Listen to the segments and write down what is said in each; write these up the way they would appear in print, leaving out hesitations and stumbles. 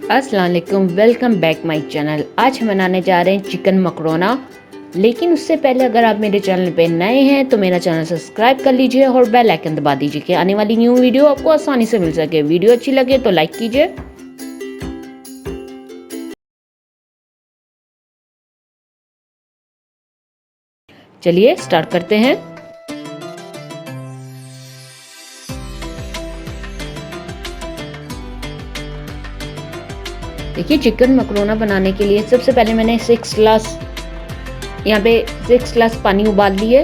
अस्सलाम वालेकुम, welcome back my channel. आज हम बनाने जा रहे हैं चिकन मकरोना। लेकिन उससे पहले अगर आप मेरे चैनल पे नए हैं तो मेरा चैनल सब्सक्राइब कर लीजिए और बेल आइकन दबा दीजिए कि आने वाली न्यू वीडियो आपको आसानी से मिल सके। वीडियो अच्छी लगे तो लाइक कीजिए। चलिए स्टार्ट करते हैं। देखिए, चिकन मकरोना बनाने के लिए सबसे पहले मैंने 6 ग्लास यहाँ पे 6 ग्लास पानी उबाल लिए।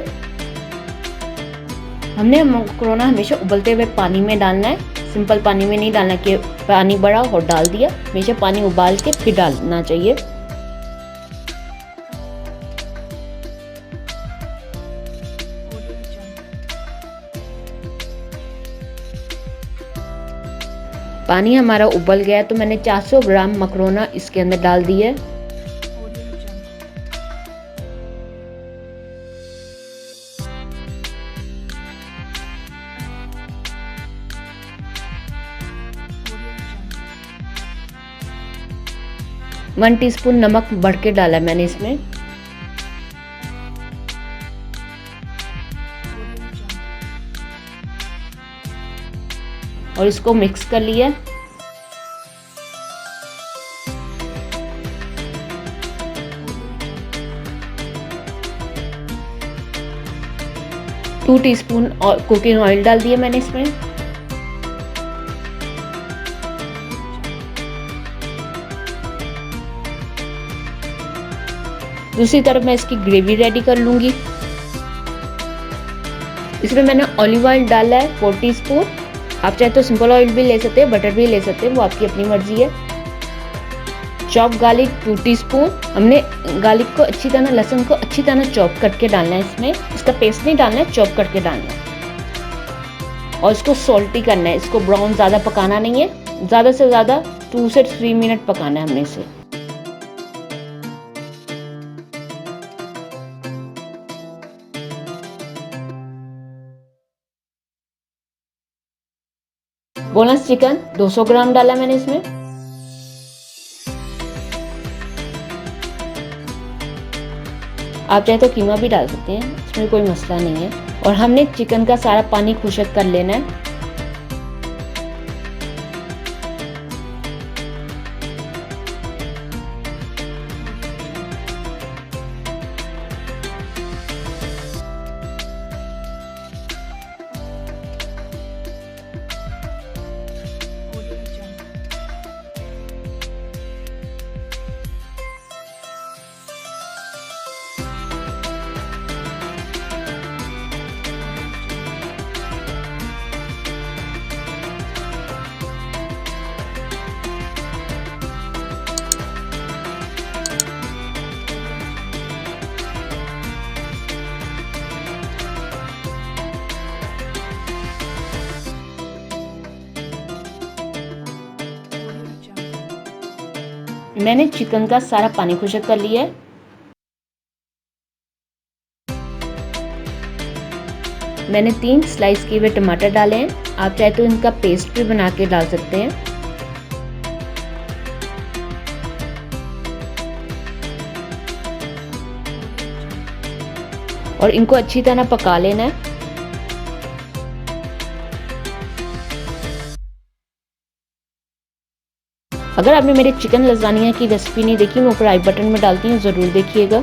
हमने मकरोना हमेशा उबलते हुए पानी में डालना है, सिंपल पानी में नहीं डालना कि पानी बढ़ा और डाल दिया। हमेशा पानी उबाल के फिर डालना चाहिए। पानी हमारा उबल गया तो मैंने 400 ग्राम मकरोना इसके अंदर डाल दिए। वन टीस्पून नमक बढ़ के डाला मैंने इसमें। और इसको मिक्स कर लिया। टू टीस्पून कुकिंग ऑयल डाल दिया मैंने इसमें। दूसरी तरफ मैं इसकी ग्रेवी रेडी कर लूंगी। इसमें मैंने ऑलिव ऑयल डाला है 4 टीस्पून। आप चाहे तो सिंपल ऑयल भी ले सकते हैं, बटर भी ले सकते हैं, वो आपकी अपनी मर्जी है। Chop garlic 2 teaspoon. हमने गार्लिक को अच्छी तरह, लहसुन को अच्छी तरह चॉप करके डालना है इसमें। इसका पेस्ट नहीं डालना है, चॉप करके डालना है। और इसको सॉल्टी करना है। इसको ब्राउन ज़्यादा पकाना नहीं है, ज़्यादा से ज़्यादा 2 से 3 मिनट पकाना है हमने इसे। बोनलेस चिकन 200 ग्राम डाला मैंने इसमें। आप चाहे तो कीमा भी डाल सकते हैं, इसमें कोई मसला नहीं है। और हमने चिकन का सारा पानी खुश्क कर लेना है। मैंने चिकन का सारा पानी खुश्क कर लिया है। मैंने 3 स्लाइस किए हुए टमाटर डाले हैं। आप चाहे तो इनका पेस्ट भी बना के डाल सकते हैं। और इनको अच्छी तरह पका लेना है। अगर आपने मेरे चिकन लजानिया की रेसिपी नहीं देखी, मैं ऊपर आई बटन में डालती हूँ, ज़रूर देखिएगा।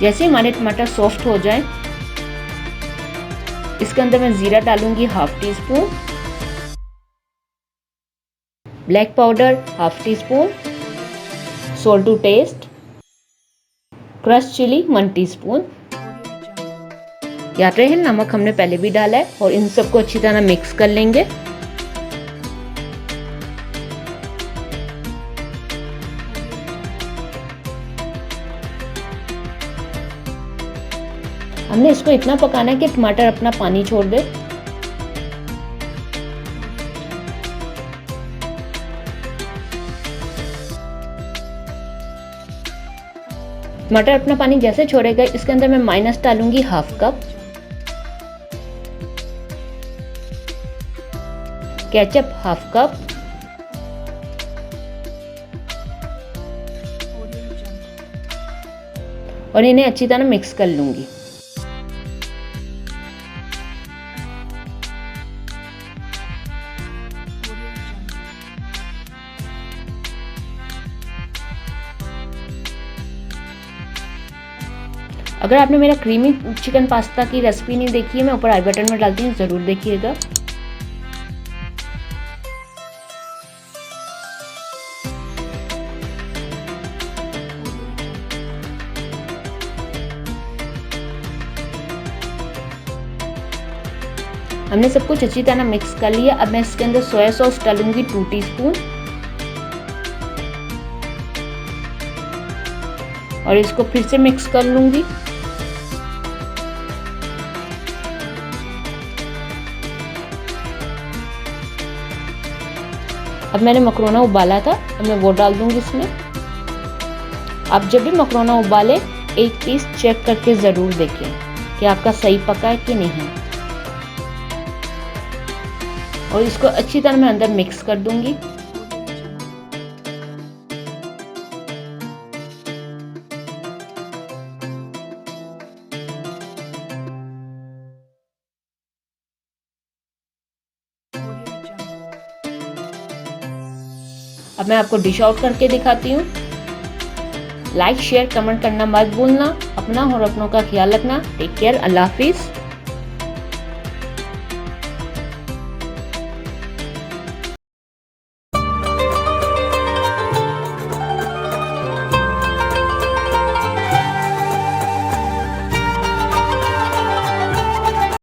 जैसे हमारे टमाटर सॉफ्ट हो जाए, इसके अंदर मैं जीरा डालूंगी 1/2 teaspoon, black powder 1/2 teaspoon, salt to taste, crush chilli 1 teaspoon. याद रहे, नमक हमने पहले भी डाला है। और इन सबको अच्छी तरह मिक्स कर लेंगे। हमने इसको इतना पकाना है कि टमाटर अपना पानी छोड़ दे। मटर अपना पानी जैसे छोड़ेगा इसके अंदर मैं माइनस डालूंगी half cup, ketchup half cup, और इन्हें अच्छी तरह मिक्स कर लूंगी। अगर आपने मेरा क्रीमी चिकन पास्ता की रेसिपी नहीं देखी है, मैं ऊपर आई बटन में डालती हूँ, ज़रूर देखिएगा। हमने सब कुछ अच्छी तरह मिक्स कर लिया। अब मैं इसके अंदर सोया सॉस डालूंगी 2 टीस्पून और इसको फिर से मिक्स कर लूंगी। अब मैंने मकरोना उबाला था, अब मैं वो डाल दूंगी इसमें। आप जब भी मकरोना उबाले एक पीस चेक करके ज़रूर देखें कि आपका सही पका है कि नहीं, और इसको अच्छी तरह मैं अंदर मिक्स कर दूंगी। अब मैं आपको डिश आउट करके दिखाती हूँ। लाइक शेयर कमेंट करना मत भूलना। अपना और अपनों का ख्याल रखना। Take care. अल्लाह हाफिज़।